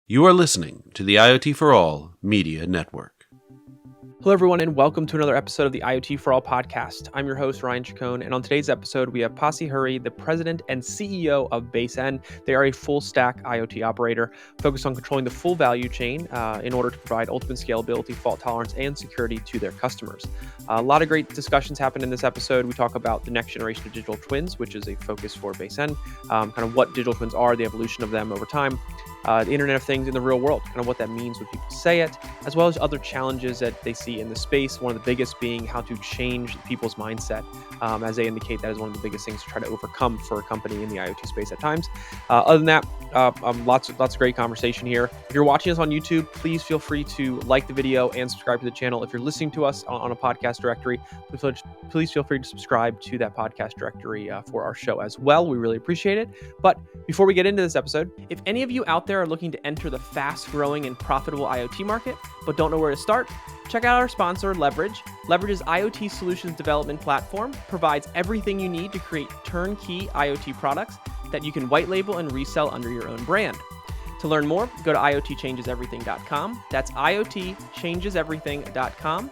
You are listening to the IoT For All Media Network. Hello, everyone, and welcome to another episode of the IoT For All Podcast. I'm your host, Ryan Chacon, and on today's episode, we have Pasi Hurri, the president and CEO of BaseN's. They are a full-stack IoT operator focused on controlling the full value chain in order to provide ultimate scalability, fault tolerance, and security to their customers. A lot of great discussions happen in this episode. We talk about the next generation of digital twins, which is a focus for BaseN's, kind of what digital twins are, the evolution of them over time, the Internet of Things in the real world, kind of what that means when people say it, as well as other challenges that they see in the space. One of the biggest being how to change people's mindset, as they indicate that is one of the biggest things to try to overcome for a company in the IoT space at times. Other than that, lots of great conversation here. If you're watching us on YouTube, please feel free to like the video and subscribe to the channel. If you're listening to us on a podcast directory, please feel free to subscribe to that podcast directory for our show as well. We really appreciate it. But before we get into this episode, if any of you out there are looking to enter the fast-growing and profitable IoT market, but don't know where to start, check out our sponsor, Leverage. Leverage's IoT solutions development platform provides everything you need to create turnkey IoT products that you can white label and resell under your own brand. To learn more, go to iotchangeseverything.com. That's iotchangeseverything.com.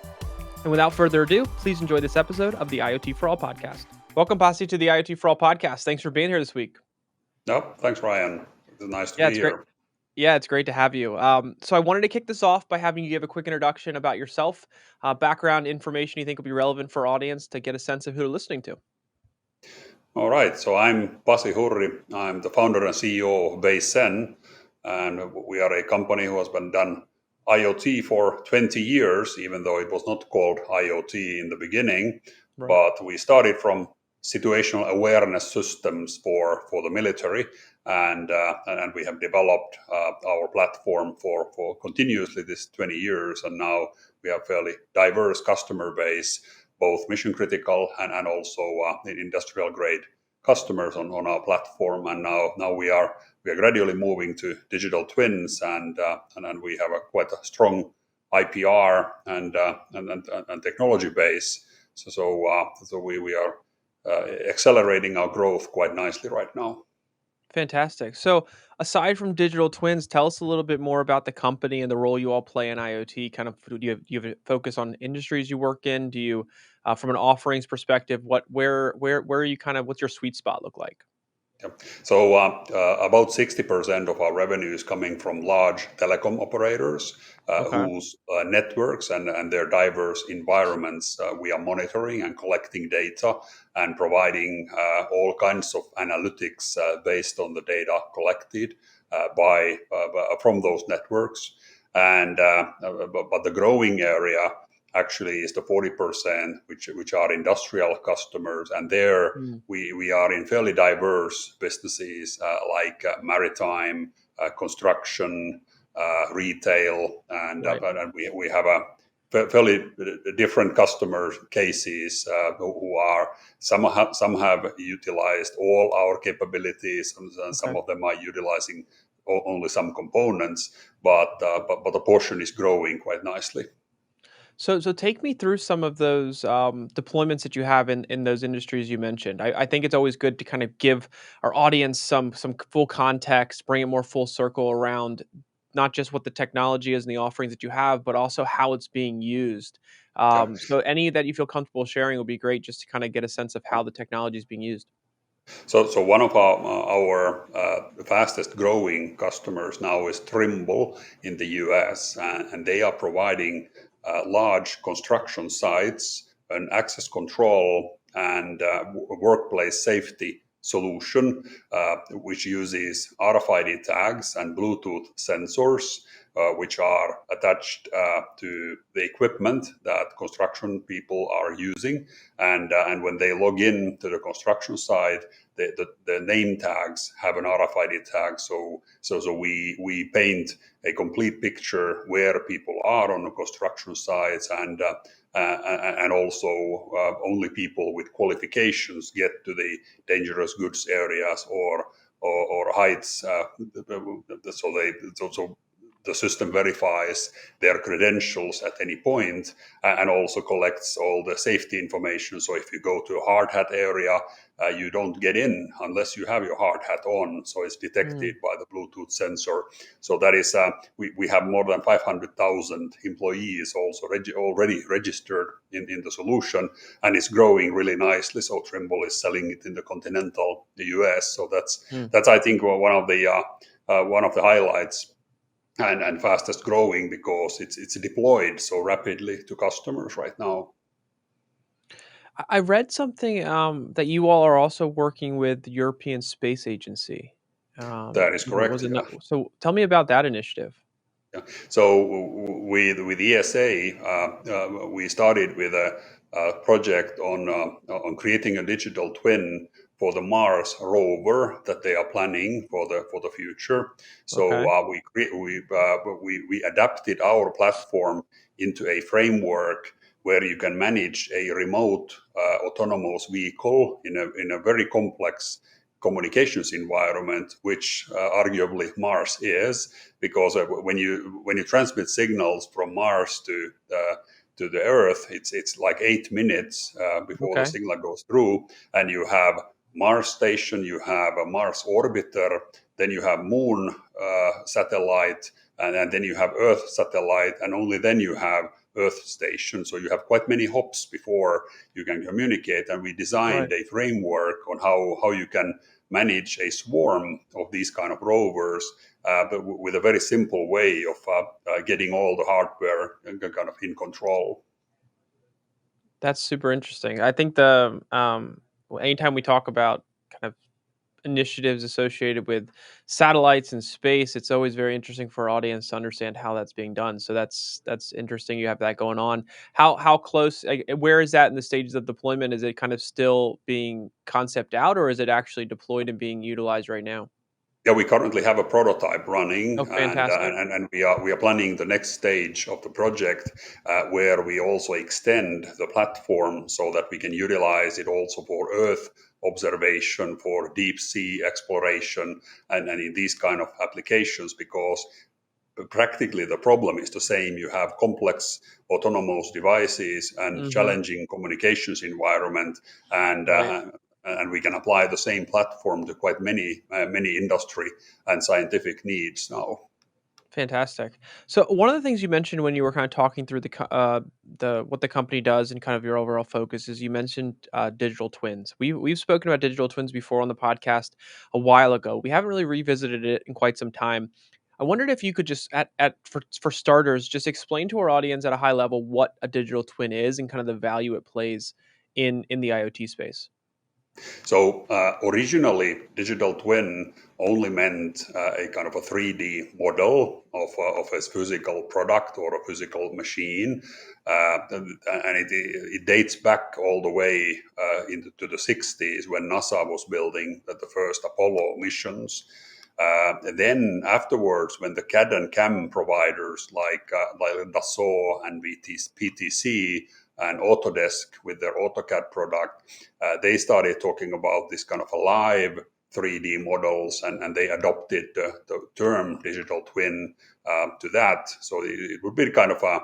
And without further ado, please enjoy this episode of the IoT For All Podcast. Welcome, Pasi, to the IoT For All Podcast. Thanks for being here this week. No, thanks, Ryan. It's nice to be here. Great. Yeah, it's great to have you. So I wanted to kick this off by having you give a quick introduction about yourself, background information you think will be relevant for our audience to get a sense of who they're listening to. All right. So I'm Pasi Hurri. I'm the founder and CEO of BaseN's, and we are a company who has been done IoT for 20 years, even though it was not called IoT in the beginning. Right. But we started from situational awareness systems for the military, and we have developed our platform for continuously this 20 years, and now we have fairly diverse customer base, both mission critical and also industrial grade customers on our platform. And now we are gradually moving to digital twins, and we have quite a strong IPR and technology base. So we are accelerating our growth quite nicely right now. Fantastic. So aside from digital twins, tell us a little bit more about the company and the role you all play in IoT. Kind of, do you have a focus on industries you work in? Do you, from an offerings perspective, where are you kind of, what's your sweet spot look like? So about 60% of our revenue is coming from large telecom operators whose networks and their diverse environments we are monitoring and collecting data and providing all kinds of analytics based on the data collected from those networks. And but the growing area actually is the 40%, which are industrial customers, and there we are in fairly diverse businesses like maritime, construction, retail, and we have a fairly different customer cases who are some have utilized all our capabilities, and some of them are utilizing only some components, but the portion is growing quite nicely. So take me through some of those deployments that you have in those industries you mentioned. I think it's always good to kind of give our audience some full context, bring it more full circle around not just what the technology is and the offerings that you have, but also how it's being used. So any that you feel comfortable sharing would be great, just to kind of get a sense of how the technology is being used. So one of our fastest growing customers now is Trimble in the US, and they are providing large construction sites, an access control and workplace safety solution, which uses RFID tags and Bluetooth sensors, which are attached to the equipment that construction people are using. And when they log in to the construction site, the name tags have an RFID tag. So we paint a complete picture where people are on the construction sites, and also only people with qualifications get to the dangerous goods areas or heights. So the system verifies their credentials at any point, and also collects all the safety information. So if you go to a hard hat area, you don't get in unless you have your hard hat on. So it's detected by the Bluetooth sensor. So that is, we have more than 500,000 employees also already registered in the solution, and it's growing really nicely. So Trimble is selling it in the continental the US. So that's I think one of the highlights and fastest growing, because it's deployed so rapidly to customers right now. I read something that you all are also working with the European Space Agency. That is correct. Was it Yeah. not, so tell me about that initiative. Yeah. So with ESA, we started with a project on creating a digital twin for the Mars rover that they are planning for the future. So Okay. we adapted our platform into a framework where you can manage a remote autonomous vehicle in a very complex communications environment, which arguably Mars is, because when you transmit signals from Mars to the Earth, it's like 8 minutes before the Okay. signal goes through, and you have Mars station, you have a Mars orbiter, then you have Moon satellite, and then you have Earth satellite, and only then you have Earth station. So you have quite many hops before you can communicate, and we designed a framework on how you can manage a swarm of these kind of rovers, but with a very simple way of getting all the hardware kind of in control. That's super interesting. I think anytime we talk about kind of initiatives associated with satellites and space, it's always very interesting for our audience to understand how that's being done. So that's interesting. You have that going on. How close? Where is that in the stages of deployment? Is it kind of still being concept out, or is it actually deployed and being utilized right now? Yeah, we currently have a prototype running, Oh, fantastic. and we are planning the next stage of the project, where we also extend the platform so that we can utilize it also for Earth observation, for deep sea exploration, and in these kind of applications, because practically the problem is the same. You have complex autonomous devices and Hmm. challenging communications environment, and Right. we can apply the same platform to quite many industry and scientific needs now. Fantastic. So one of the things you mentioned when you were kind of talking through the what the company does and kind of your overall focus is you mentioned digital twins. We've spoken about digital twins before on the podcast a while ago. We haven't really revisited it in quite some time. I wondered if you could just for starters just explain to our audience at a high level what a digital twin is and kind of the value it plays in the IoT space. So originally, digital twin only meant a kind of a 3D model of a physical product or a physical machine, and it dates back all the way into the 60s when NASA was building the first Apollo missions. Then afterwards, when the CAD and CAM providers like Dassault and PTC and Autodesk with their AutoCAD product, they started talking about this kind of a live 3D models, and they adopted the term digital twin to that. So it would be kind of a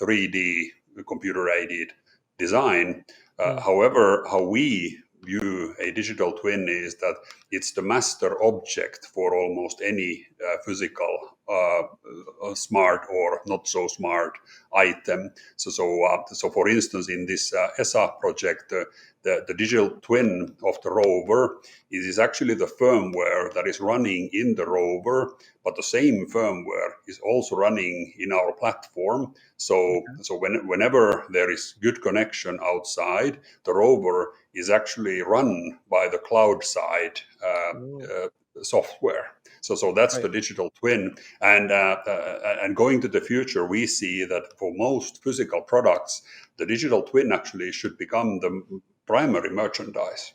3D computer aided design. However, how we view a digital twin is that it's the master object for almost any physical smart or not so smart item. So for instance, in this ESA project, the digital twin of the rover is actually the firmware that is running in the rover, but the same firmware is also running in our platform. So whenever there is good connection outside, the rover is actually run by the cloud side Ooh, software. So that's the right. digital twin, and going to the future, we see that for most physical products, the digital twin actually should become the primary merchandise.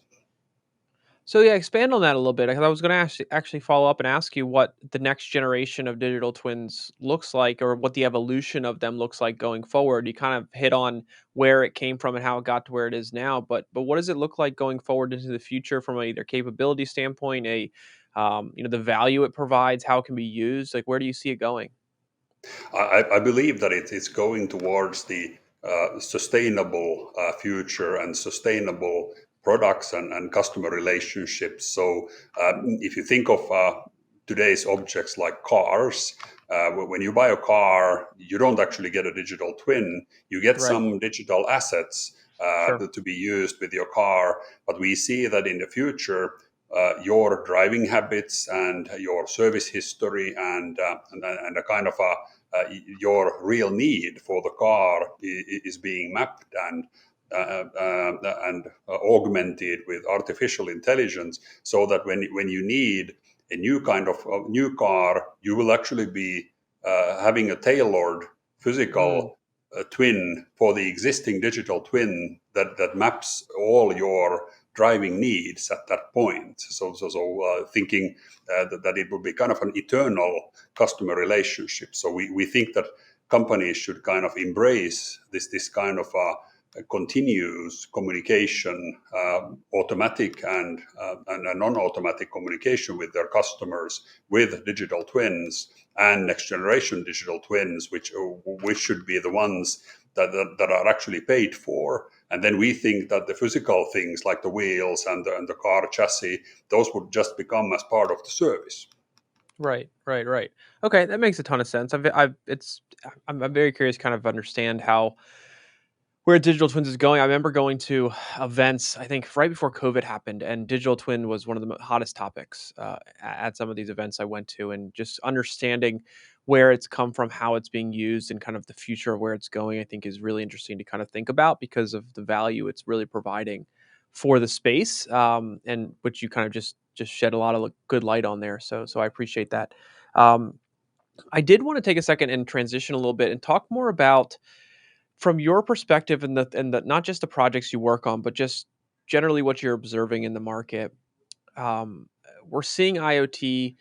So yeah, expand on that a little bit. 'Cause I was going to actually follow up and ask you what the next generation of digital twins looks like, or what the evolution of them looks like going forward. You kind of hit on where it came from and how it got to where it is now, but what does it look like going forward into the future from a either capability standpoint, a the value it provides, how it can be used? Like, where do you see it going? I believe that it's going towards the sustainable future and sustainable products and customer relationships. So if you think of today's objects like cars, when you buy a car, you don't actually get a digital twin. You get Right. some digital assets Sure. to be used with your car. But we see that in the future, your driving habits and your service history and a kind of your real need for the car is being mapped and augmented with artificial intelligence, so that when you need a new kind of a new car, you will actually be having a tailored Mm, physical twin for the existing digital twin that maps all your driving needs at that point. So thinking that it would be kind of an eternal customer relationship. So we think that companies should kind of embrace this kind of continuous communication, automatic and non-automatic communication with their customers with digital twins and next generation digital twins, which should be the ones that are actually paid for. And then we think that the physical things like the wheels and the car chassis, those would just become as part of the service. right. Right. Okay, that makes a ton of sense. I'm very curious, to kind of understand how where digital twins is going. I remember going to events, I think right before COVID happened, and digital twin was one of the hottest topics at some of these events I went to, and just understanding where it's come from, how it's being used, and kind of the future of where it's going, I think is really interesting to kind of think about because of the value it's really providing for the space, and which you kind of just shed a lot of good light on there. So I appreciate that. Um, I did want to take a second and transition a little bit and talk more about from your perspective and the not just the projects you work on, but just generally what you're observing in the market. We're seeing IoT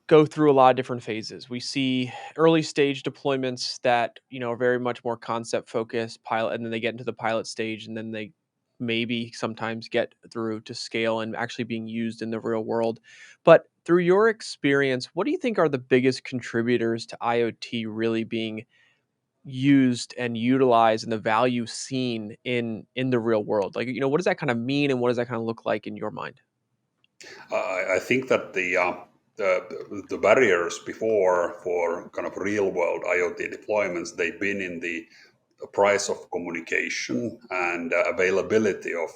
go through a lot of different phases. We see early stage deployments that are very much more concept focused, pilot, and then they get into the pilot stage, and then they maybe sometimes get through to scale and actually being used in the real world. But through your experience, what do you think are the biggest contributors to IoT really being used and utilized and the value seen in the real world? Like, what does that kind of mean and what does that kind of look like in your mind? I think that the barriers before for kind of real world IoT deployments, they've been in the price of communication and availability of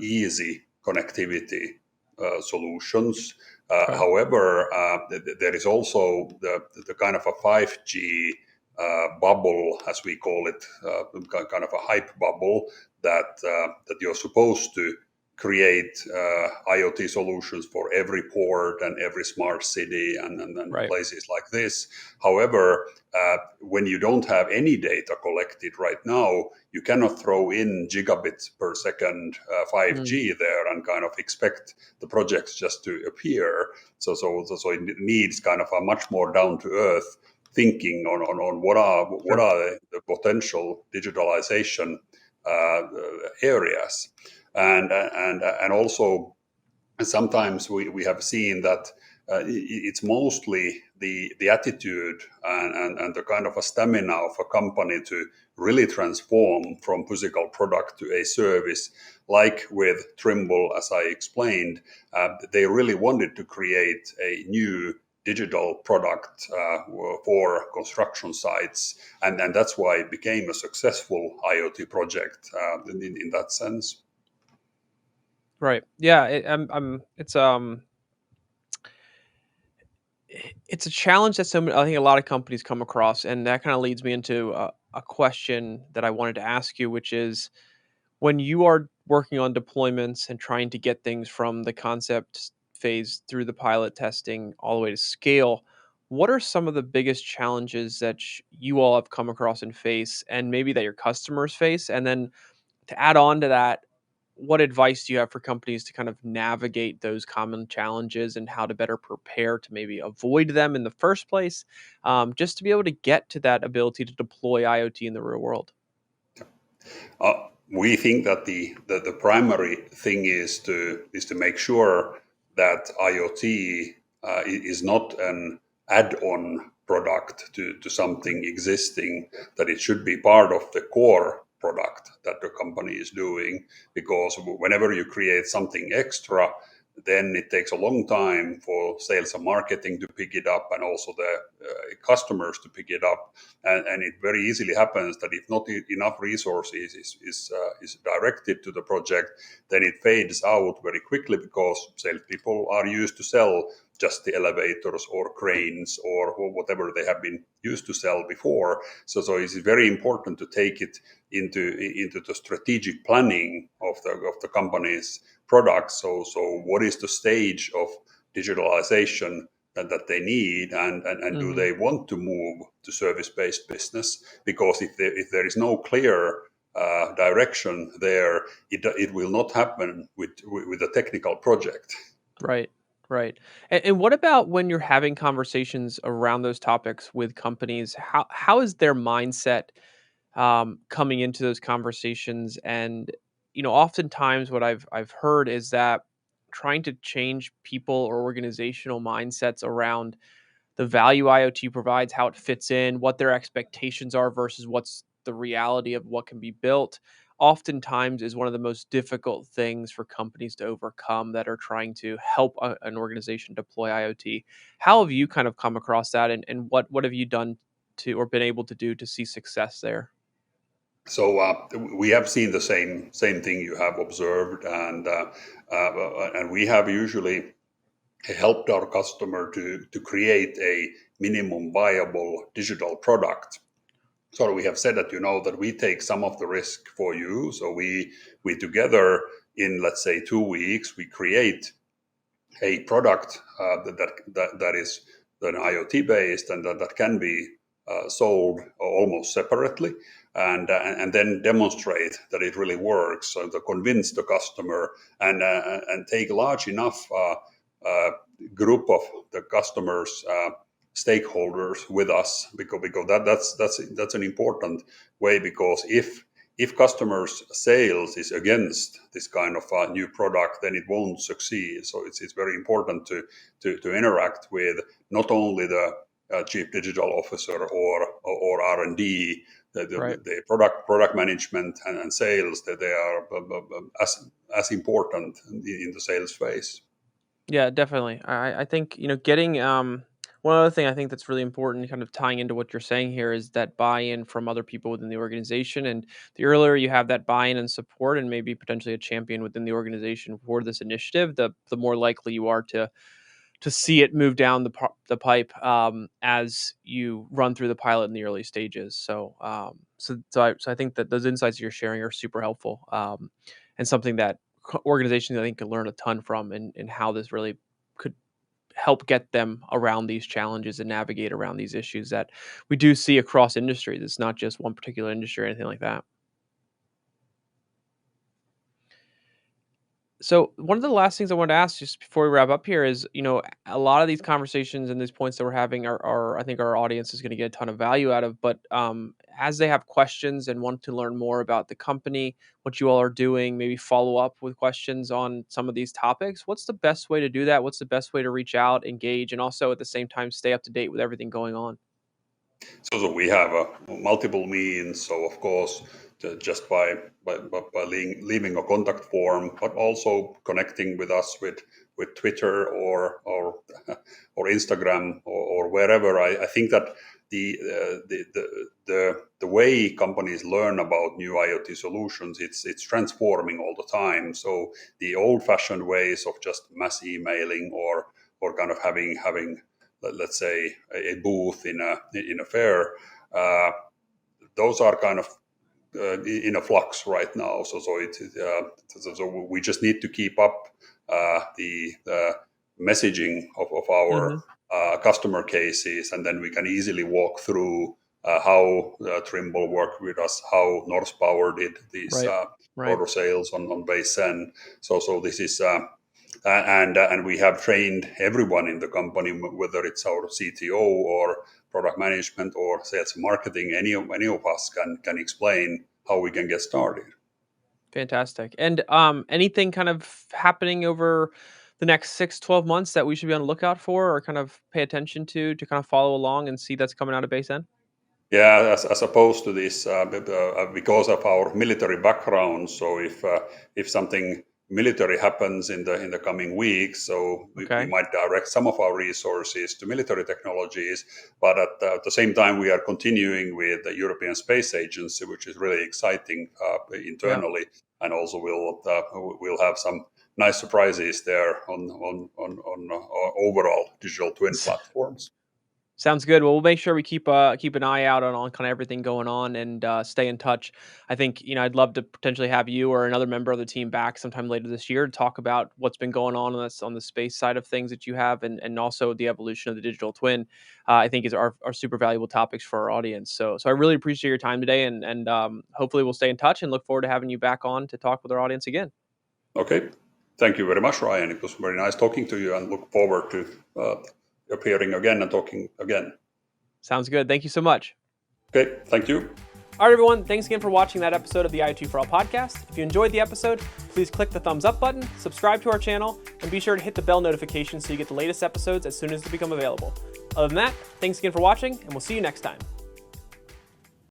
easy connectivity solutions. Okay. However, there is also the kind of a 5G bubble, as we call it, kind of a hype bubble that you're supposed to create IoT solutions for every port and every smart city and Right. places like this. However, when you don't have any data collected right now, you cannot throw in gigabits per second Mm, 5G there and kind of expect the projects just to appear. So it needs kind of a much more down to earth thinking on what sure. are the potential digitalization areas. And also sometimes we have seen that it's mostly the attitude and the kind of a stamina of a company to really transform from physical product to a service. Like with Trimble, as I explained, they really wanted to create a new digital product for construction sites, and that's why it became a successful IoT project in that sense. Right. Yeah. It's a challenge that I think a lot of companies come across, and that kind of leads me into a question that I wanted to ask you, which is when you are working on deployments and trying to get things from the concept phase through the pilot testing all the way to scale, what are some of the biggest challenges that you all have come across and face, and maybe that your customers face? And then to add on to that, what advice do you have for companies to kind of navigate those common challenges and how to better prepare to maybe avoid them in the first place, just to be able to get to that ability to deploy IoT in the real world? We think that the primary thing is to make sure that IoT is not an add-on product to something existing, that it should be part of the core product that the company is doing, because whenever you create something extra, then it takes a long time for sales and marketing to pick it up, and also the customers to pick it up, and it very easily happens that if not enough resources is directed to the project, then it fades out very quickly, because salespeople are used to sell just the elevators or cranes or whatever they have been used to sell before. So it's very important to take it into the strategic planning of the company's products. So what is the stage of digitalization that they need, and do they want to move to service-based business? Because if there is no clear direction there, it will not happen with a technical project. Right. Right. And what about when you're having conversations around those topics with companies? How is their mindset coming into those conversations? And oftentimes what I've heard is that trying to change people or organizational mindsets around the value IoT provides, how it fits in, what their expectations are versus what's the reality of what can be built, oftentimes is one of the most difficult things for companies to overcome that are trying to help an organization deploy IoT. How have you kind of come across that, and what have you done to or been able to do to see success there? So we have seen the same thing you have observed, and we have usually helped our customer to create a minimum viable digital product. So we have said that that we take some of the risk for you. So we together, in let's say 2 weeks, we create a product that is an IoT based, and that can be sold almost separately, and then demonstrate that it really works, so to convince the customer, and take a large enough group of the customers stakeholders with us, because that's an important way, because if customers' sales is against this kind of new product, then it won't succeed. So it's very important to interact with not only the chief digital officer or R&D, the product management and sales, that they are as important in the sales phase. Yeah, definitely. I think, getting one other thing I think that's really important, kind of tying into what you're saying here, is that buy-in from other people within the organization. And the earlier you have that buy-in and support, and maybe potentially a champion within the organization for this initiative, the more likely you are to see it move down the pipe as you run through the pilot in the early stages. So I think that those insights you're sharing are super helpful, and something that organizations I think can learn a ton from, and how this really could help get them around these challenges and navigate around these issues that we do see across industries. It's not just one particular industry or anything like that. So one of the last things I wanted to ask just before we wrap up here is, a lot of these conversations and these points that we're having are I think our audience is going to get a ton of value out of. But as they have questions and want to learn more about the company, what you all are doing, maybe follow up with questions on some of these topics, what's the best way to do that? What's the best way to reach out, engage, and also at the same time stay up to date with everything going on? So we have multiple means. So of course, just by leaving a contact form, but also connecting with us with Twitter or Instagram or wherever. I think that the way companies learn about new IoT solutions, it's transforming all the time. So the old-fashioned ways of just mass emailing or kind of having let's say a booth in a fair, those are kind of in a flux right now. So we just need to keep up the messaging of our customer cases, and then we can easily walk through how Trimble worked with us, how North Power did these Right. auto sales on BaseN's. So this is. And we have trained everyone in the company, whether it's our CTO or product management or sales and marketing. Any of us can explain how we can get started. Fantastic. And anything kind of happening over the next 6-12 months that we should be on the lookout for or kind of pay attention to kind of follow along and see that's coming out of BaseN? Yeah, as opposed to this, because of our military background. So if something military happens in the coming weeks, so we might direct some of our resources to military technologies. But at the same time, we are continuing with the European Space Agency, which is really exciting internally, and also we'll have some nice surprises there on overall digital twin platforms. Sounds good. Well, we'll make sure we keep an eye out on kind of everything going on and stay in touch. I think I'd love to potentially have you or another member of the team back sometime later this year to talk about what's been going on the space side of things that you have, and also the evolution of the digital twin. I think are super valuable topics for our audience. So I really appreciate your time today, and hopefully we'll stay in touch and look forward to having you back on to talk with our audience again. Okay, thank you very much, Ryan. It was very nice talking to you, and look forward to appearing again and talking again. Sounds good. Thank you so much. Okay, thank you. All right, everyone. Thanks again for watching that episode of the IoT For All podcast. If you enjoyed the episode, please click the thumbs up button, subscribe to our channel, and be sure to hit the bell notification so you get the latest episodes as soon as they become available. Other than that, thanks again for watching, and we'll see you next time.